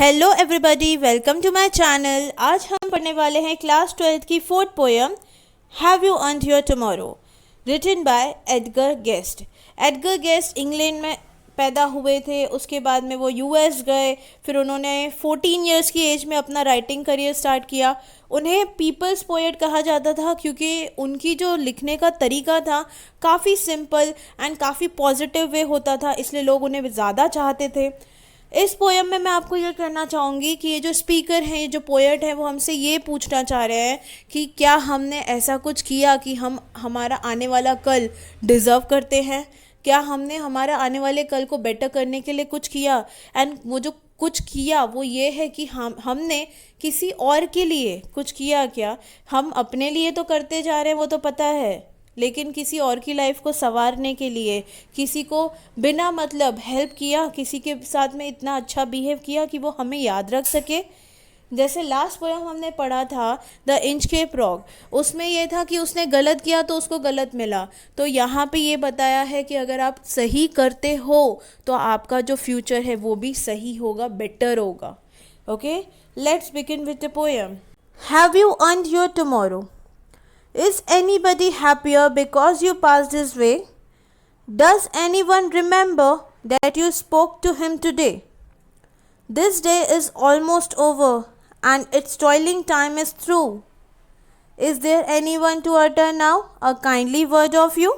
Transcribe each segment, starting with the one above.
Hello everybody, welcome to my channel. आज हम पढ़ने वाले हैं क्लास 12th की fourth poem have you earned your tomorrow, written by Edgar Guest. Edgar Guest England में पैदा हुए थे, उसके बाद में वो यूएस गए, फिर उन्होंने 14 इयर्स की एज में अपना राइटिंग करियर स्टार्ट किया। उन्हें पीपल्स पोएट कहा जाता था क्योंकि उनकी जो लिखने का तरीका था काफ़ी सिंपल एंड काफ़ी पॉजिटिव वे होता था, इसलिए लोग उन्हें ज़्यादा चाहते थे। इस पोएम में मैं आपको ये कहना चाहूँगी कि ये जो स्पीकर हैं, ये जो पोएट हैं, वो हमसे ये पूछना चाह रहे हैं कि क्या हमने ऐसा कुछ किया कि हम हमारा आने वाला कल डिज़र्व करते हैं। क्या हमने हमारा आने वाले कल को बेटर करने के लिए कुछ किया। एंड वो जो कुछ किया वो ये है कि हमने किसी और के लिए कुछ किया। क्या हम अपने लिए तो करते जा रहे हैं, वो तो पता है, लेकिन किसी और की लाइफ को संवारने के लिए किसी को बिना मतलब हेल्प किया, किसी के साथ में इतना अच्छा बिहेव किया कि वो हमें याद रख सके। जैसे लास्ट पोएम हमने पढ़ा था द इंच के प्रॉग, उसमें ये था कि उसने गलत किया तो उसको गलत मिला। तो यहाँ पे ये बताया है कि अगर आप सही करते हो तो आपका जो फ्यूचर है वो भी सही होगा, बेटर होगा। Okay, let's begin with the poem. Have you earned your tomorrow? Is anybody happier because you passed his way? Does anyone remember that you spoke to him today? This day is almost over and its toiling time is through. Is there anyone to utter now a kindly word of you?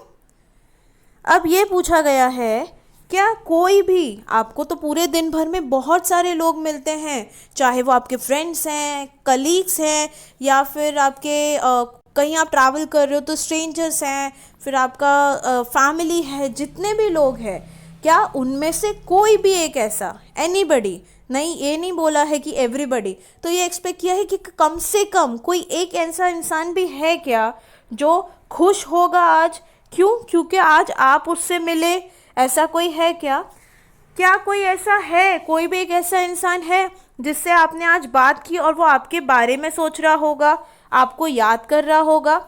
अब ये पूछा गया है, क्या कोई भी, आपको तो पूरे दिन भर में बहुत सारे लोग मिलते हैं, चाहे वो आपके फ्रेंड्स हैं, कलीग्स हैं, या फिर आपके कहीं आप ट्रैवल कर रहे हो तो स्ट्रेंजर्स हैं, फिर आपका फैमिली है, जितने भी लोग हैं, क्या उनमें से कोई भी एक ऐसा, एनीबडी, नहीं ये नहीं बोला है कि एवरीबडी, तो ये एक्सपेक्ट किया है कि कम से कम कोई एक ऐसा इंसान भी है क्या जो खुश होगा आज। क्यों? क्योंकि आज आप उससे मिले। ऐसा कोई है क्या? क्या कोई ऐसा है, कोई भी एक ऐसा इंसान है जिससे आपने आज बात की और वो आपके बारे में सोच रहा होगा, आपको याद कर रहा होगा।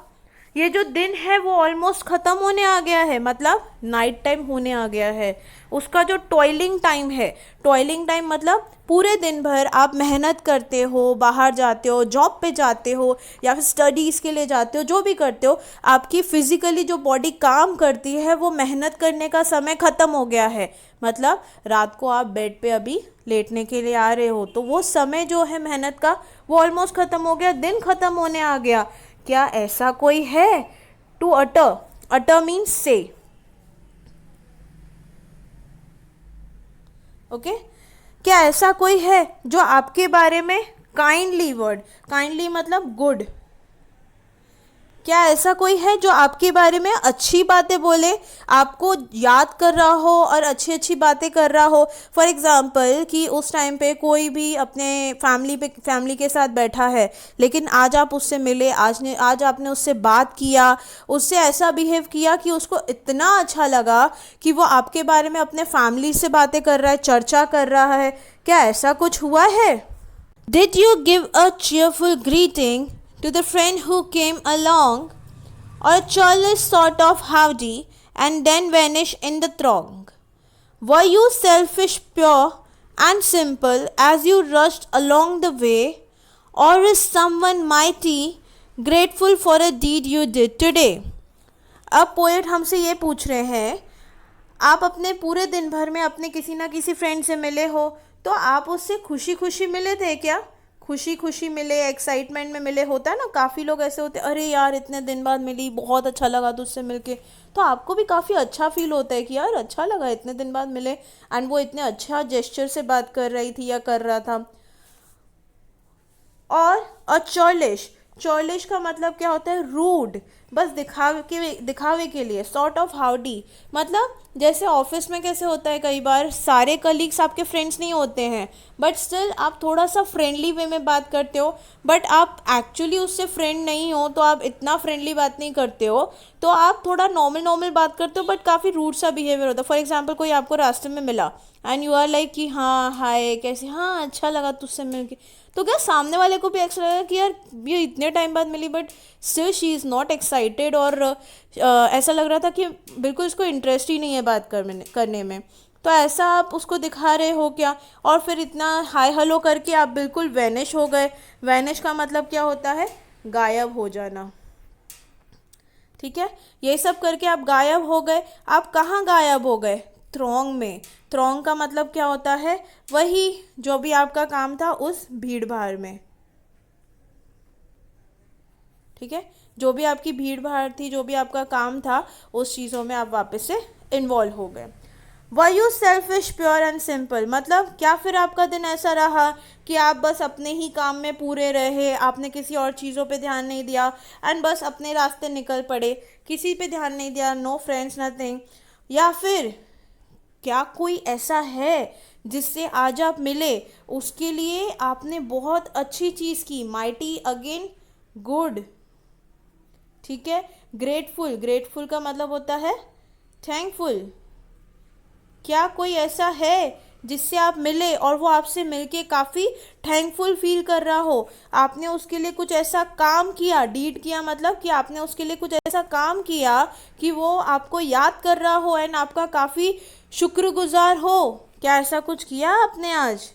ये जो दिन है वो ऑलमोस्ट ख़त्म होने आ गया है, मतलब नाइट टाइम होने आ गया है। उसका जो टॉयलिंग टाइम है, टॉयलिंग टाइम मतलब पूरे दिन भर आप मेहनत करते हो, बाहर जाते हो, जॉब पे जाते हो या फिर स्टडीज़ के लिए जाते हो, जो भी करते हो, आपकी फ़िज़िकली जो बॉडी काम करती है वो मेहनत करने का समय ख़त्म हो गया है। मतलब रात को आप बेड पे अभी लेटने के लिए आ रहे हो तो वो समय जो है मेहनत का वो ऑलमोस्ट ख़त्म हो गया, दिन ख़त्म होने आ गया। क्या ऐसा कोई है? टू अटर, अटर मीन्स से। ओके, क्या ऐसा कोई है जो आपके बारे में काइंडली वर्ड, काइंडली मतलब गुड, क्या ऐसा कोई है जो आपके बारे में अच्छी बातें बोले, आपको याद कर रहा हो और अच्छी अच्छी बातें कर रहा हो। फॉर एग्ज़ाम्पल कि उस टाइम पे कोई भी अपने फैमिली के साथ बैठा है, लेकिन आज आप उससे मिले, आज आपने उससे बात किया, उससे ऐसा बिहेव किया कि उसको इतना अच्छा लगा कि वो आपके बारे में अपने फैमिली से बातें कर रहा है, चर्चा कर रहा है। क्या ऐसा कुछ हुआ है? Did you give a cheerful greeting to the friend who came along, or a churlish sort of howdy and then vanish in the throng? Were you selfish, pure and simple as you rushed along the way, or is someone mighty grateful for a deed you did today? अब poet हमसे ये पूछ रहे हैं, आप अपने पूरे दिन भर में अपने किसी ना किसी फ्रेंड से मिले हो, तो आप उससे खुशी खुशी मिले थे क्या? खुशी खुशी मिले, एक्साइटमेंट में मिले, होता है ना, काफ़ी लोग ऐसे होते हैं, अरे यार इतने दिन बाद मिली, बहुत अच्छा लगा तुझसे मिलके, तो आपको भी काफ़ी अच्छा फील होता है कि यार अच्छा लगा, इतने दिन बाद मिले एंड वो इतने अच्छा जेस्चर से बात कर रही थी या कर रहा था। और चॉर्लिश, चॉर्लिश का मतलब क्या होता है? रूड, बस दिखावे के लिए। सॉर्ट ऑफ हाउडी मतलब जैसे ऑफिस में कैसे होता है, कई बार सारे कलीग्स आपके फ्रेंड्स नहीं होते हैं, बट स्टिल आप थोड़ा सा फ्रेंडली वे में बात करते हो, बट आप एक्चुअली उससे फ्रेंड नहीं हो तो आप इतना फ्रेंडली बात नहीं करते हो, तो आप थोड़ा नॉर्मल बात करते हो, बट काफ़ी रूड सा बिहेवियर होता है। फॉर एग्जाम्पल कोई आपको रास्ते में मिला एंड यू आर लाइक कि हाँ हाय कैसे, हाँ अच्छा लगा तुझसे मिलके, तो क्या सामने वाले को भी ऐसा लगा कि यार ये इतने टाइम बाद मिली but still she is not excited, और ऐसा लग रहा था कि बिल्कुल इसको इंटरेस्ट ही नहीं है बात करने में। तो ऐसा आप उसको दिखा रहे हो क्या? और फिर इतना हाय हेलो करके आप बिल्कुल वैनिश हो गए। वैनिश का मतलब क्या होता है? गायब हो जाना। ठीक है, ये सब करके आप गायब हो गए। आप कहाँ गायब हो गए? थ्रोंग में। थ्रोंग का मतलब क्या होता है? वही जो भी आपका काम था उस भीड़ भाड़ में। ठीक है, जो भी आपकी भीड़ भाड़ थी, जो भी आपका काम था, उस चीज़ों में आप वापस से इन्वॉल्व हो गए। Were you selfish pure and simple, मतलब क्या फिर आपका दिन ऐसा रहा कि आप बस अपने ही काम में पूरे रहे, आपने किसी और चीज़ों पे ध्यान नहीं दिया एंड बस अपने रास्ते निकल पड़े, किसी पे ध्यान नहीं दिया, नो फ्रेंड्स नथिंग? या फिर क्या कोई ऐसा है जिससे आज आप मिले, उसके लिए आपने बहुत अच्छी चीज़ की, माइटी अगेन गुड। ठीक है, ग्रेटफुल, ग्रेटफुल का मतलब होता है थैंकफुल। क्या कोई ऐसा है जिससे आप मिले और वो आपसे मिलके काफ़ी थैंकफुल फील कर रहा हो? आपने उसके लिए कुछ ऐसा काम किया, डीड किया, मतलब कि आपने उसके लिए कुछ ऐसा काम किया कि वो आपको याद कर रहा हो एंड आपका काफ़ी शुक्रगुजार हो। क्या ऐसा कुछ किया आपने आज?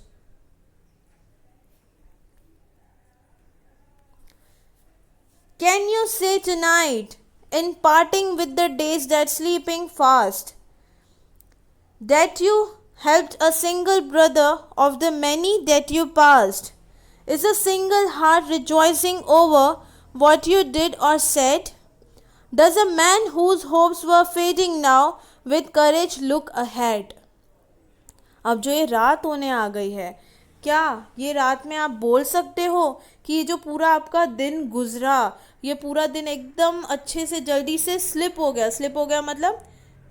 Can you say tonight, in parting with the days that sleeping fast, that you helped a single brother of the many that you passed? Is a single heart rejoicing over what you did or said? Does a man whose hopes were fading now with courage look ahead? अब जो ये रात होने आ गई है, क्या ये रात में आप बोल सकते हो कि ये जो पूरा आपका दिन गुजरा, ये पूरा दिन एकदम अच्छे से जल्दी से स्लिप हो गया? स्लिप हो गया मतलब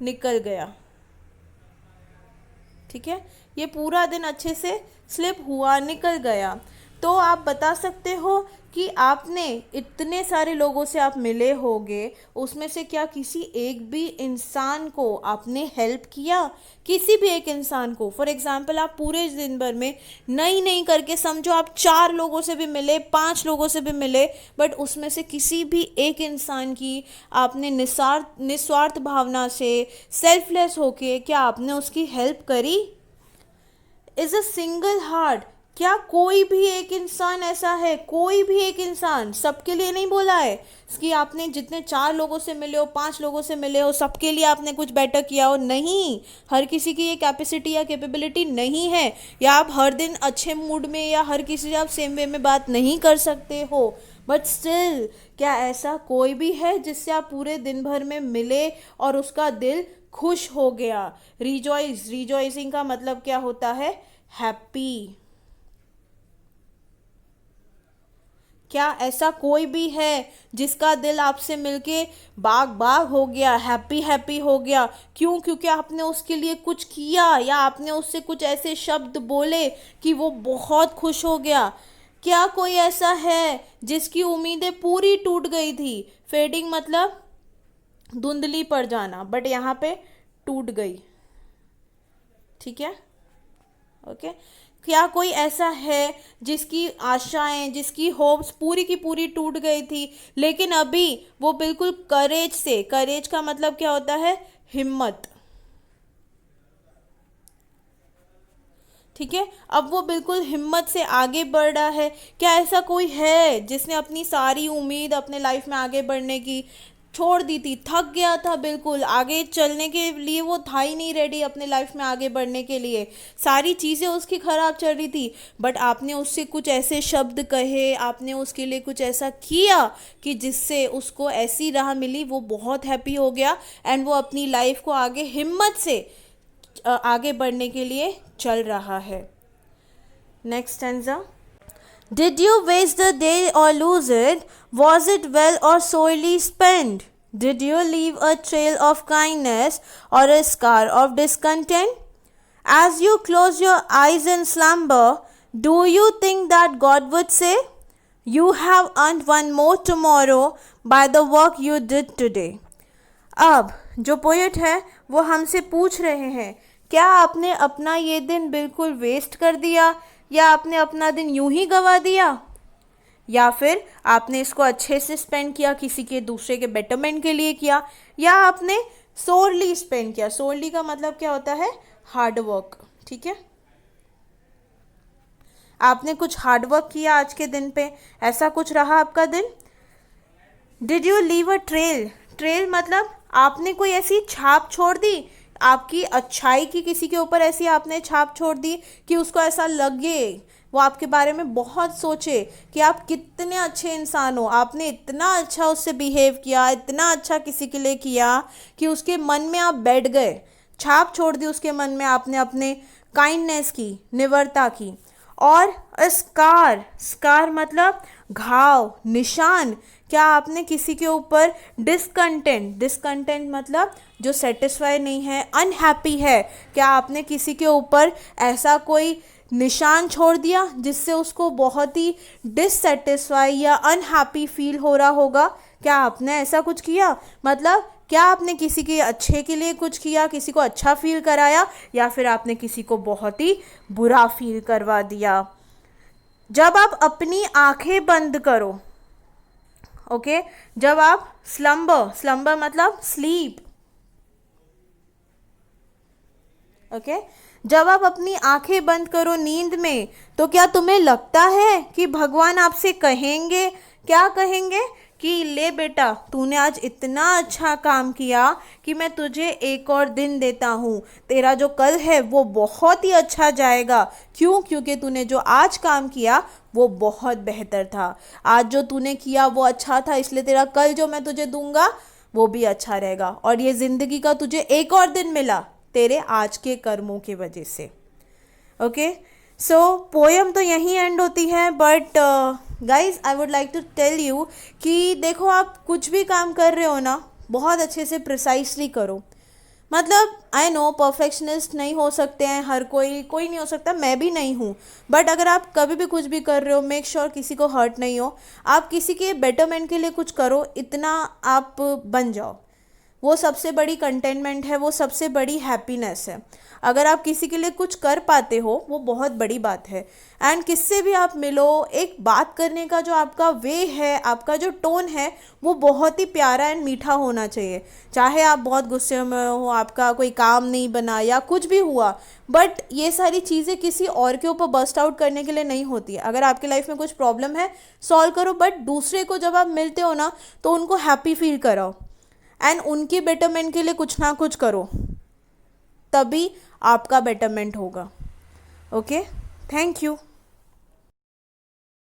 निकल गया। ठीक है, ये पूरा दिन अच्छे से स्लिप हुआ, निकल गया। तो आप बता सकते हो कि आपने इतने सारे लोगों से आप मिले होगे, उसमें से क्या किसी एक भी इंसान को आपने हेल्प किया? किसी भी एक इंसान को। फॉर एग्जांपल, आप पूरे दिन भर में नहीं नहीं करके समझो आप 4 लोगों से भी मिले, 5 लोगों से भी मिले, बट उसमें से किसी भी एक इंसान की आपने निस्वार्थ भावना से, सेल्फलेस होके, क्या आपने उसकी हेल्प करी? इज अ सिंगल हार्ट, क्या कोई भी एक इंसान ऐसा है? कोई भी एक इंसान, सबके लिए नहीं बोला है कि आपने जितने 4 लोगों से मिले हो, 5 लोगों से मिले हो, सबके लिए आपने कुछ बेटर किया हो। नहीं, हर किसी की ये कैपेसिटी या कैपेबिलिटी नहीं है, या आप हर दिन अच्छे मूड में या हर किसी से आप सेम वे में बात नहीं कर सकते हो। बट स्टिल, क्या ऐसा कोई भी है जिससे आप पूरे दिन भर में मिले और उसका दिल खुश हो गया? रिजॉइस, रिजॉइसिंग का मतलब क्या होता है? हैप्पी। क्या ऐसा कोई भी है जिसका दिल आपसे मिलके बाग बाग हो गया, हैप्पी हैप्पी हो गया? क्यों? क्योंकि आपने उसके लिए कुछ किया या आपने उससे कुछ ऐसे शब्द बोले कि वो बहुत खुश हो गया। क्या कोई ऐसा है जिसकी उम्मीदें पूरी टूट गई थी? फेडिंग मतलब धुंधली पड़ जाना, बट यहाँ पे टूट गई। ठीक है, ओके। क्या कोई ऐसा है जिसकी आशाएं, जिसकी होप्स पूरी की पूरी टूट गई थी, लेकिन अभी वो बिल्कुल करेज से, करेज का मतलब क्या होता है? हिम्मत। ठीक है, अब वो बिल्कुल हिम्मत से आगे बढ़ रहा है। क्या ऐसा कोई है जिसने अपनी सारी उम्मीद अपने लाइफ में आगे बढ़ने की छोड़ दी थी, थक गया था, बिल्कुल आगे चलने के लिए वो था ही नहीं रेडी अपने लाइफ में आगे बढ़ने के लिए, सारी चीज़ें उसकी ख़राब चल रही थी, बट आपने उससे कुछ ऐसे शब्द कहे, आपने उसके लिए कुछ ऐसा किया कि जिससे उसको ऐसी राह मिली, वो बहुत हैप्पी हो गया एंड वो अपनी लाइफ को आगे हिम्मत से आगे बढ़ने के लिए चल रहा है। Next stanza. Did you waste the day or lose it? Was it well or sorely spent? Did you leave a trail of kindness or a scar of discontent? As you close your eyes in slumber, do you think that God would say, "You have earned one more tomorrow by the work you did today"? अब जो poet है वो हमसे पूछ रहे हैं, क्या आपने अपना ये दिन बिल्कुल वेस्ट कर दिया, या आपने अपना दिन यूं ही गंवा दिया, या फिर आपने इसको अच्छे से स्पेंड किया, किसी के दूसरे के बेटरमेंट के लिए किया, या आपने सोरली स्पेंड किया? सोरली का मतलब क्या होता है? Hard work. ठीक है, आपने कुछ हार्ड वर्क किया आज के दिन पे, ऐसा कुछ रहा आपका दिन। Did you leave a trail. Trail मतलब आपने कोई ऐसी छाप छोड़ दी, आपकी अच्छाई की किसी के ऊपर ऐसी आपने छाप छोड़ दी कि उसको ऐसा लगे, वो आपके बारे में बहुत सोचे कि आप कितने अच्छे इंसान हो, आपने इतना अच्छा उससे बिहेव किया, इतना अच्छा किसी के लिए किया कि उसके मन में आप बैठ गए, छाप छोड़ दी उसके मन में आपने अपने काइंडनेस की, निवरता की। और स्कार, स्कार मतलब घाव, निशान। क्या आपने किसी के ऊपर डिसकंटेंट, डिसकंटेंट मतलब जो सेटिस्फाई नहीं है, अनहैप्पी है, क्या आपने किसी के ऊपर ऐसा कोई निशान छोड़ दिया जिससे उसको बहुत ही डिससेटिस्फाई या अनहैप्पी फील हो रहा होगा। क्या आपने ऐसा कुछ किया, मतलब क्या आपने किसी के अच्छे के लिए कुछ किया, किसी को अच्छा फील कराया, या फिर आपने किसी को बहुत ही बुरा फील करवा दिया। जब आप अपनी आंखें बंद करो, ओके, जब आप स्लम्बर, स्लम्बर मतलब स्लीप, ओके, जब आप अपनी आंखें बंद करो नींद में, तो क्या तुम्हें लगता है कि भगवान आपसे कहेंगे, क्या कहेंगे कि ले बेटा तूने आज इतना अच्छा काम किया कि मैं तुझे एक और दिन देता हूँ, तेरा जो कल है वो बहुत ही अच्छा जाएगा। क्यों? क्योंकि तूने जो आज काम किया वो बहुत बेहतर था, आज जो तूने किया वो अच्छा था, इसलिए तेरा कल जो मैं तुझे दूंगा वो भी अच्छा रहेगा, और ये ज़िंदगी का तुझे एक और दिन मिला तेरे आज के कर्मों की वजह से। ओके, सो पोयम तो यहीं एंड होती है, but guys I would like to tell you कि देखो आप कुछ भी काम कर रहे हो ना, बहुत अच्छे से प्रिसाइसली करो। मतलब आई नो परफेक्शनिस्ट नहीं हो सकते हैं हर कोई, कोई नहीं हो सकता, मैं भी नहीं हूँ, बट अगर आप कभी भी कुछ भी कर रहे हो, मेक श्योर किसी को हर्ट नहीं हो, आप किसी के बेटरमेंट के लिए कुछ करो, इतना आप बन जाओ, वो सबसे बड़ी कंटेनमेंट है, वो सबसे बड़ी हैप्पीनेस है। अगर आप किसी के लिए कुछ कर पाते हो वो बहुत बड़ी बात है। एंड किससे भी आप मिलो, एक बात करने का जो आपका वे है, आपका जो टोन है, वो बहुत ही प्यारा एंड मीठा होना चाहिए। चाहे आप बहुत गुस्से में हो, आपका कोई काम नहीं बना या कुछ भी हुआ, बट ये सारी चीज़ें किसी और के ऊपर बस्ट आउट करने के लिए नहीं होती है। अगर आपके लाइफ में कुछ प्रॉब्लम है सॉल्व करो, बट दूसरे को जब आप मिलते हो ना तो उनको हैप्पी फील कराओ एंड उनके बेटरमेंट के लिए कुछ ना कुछ करो, तभी आपका बेटरमेंट होगा। Okay, thank you.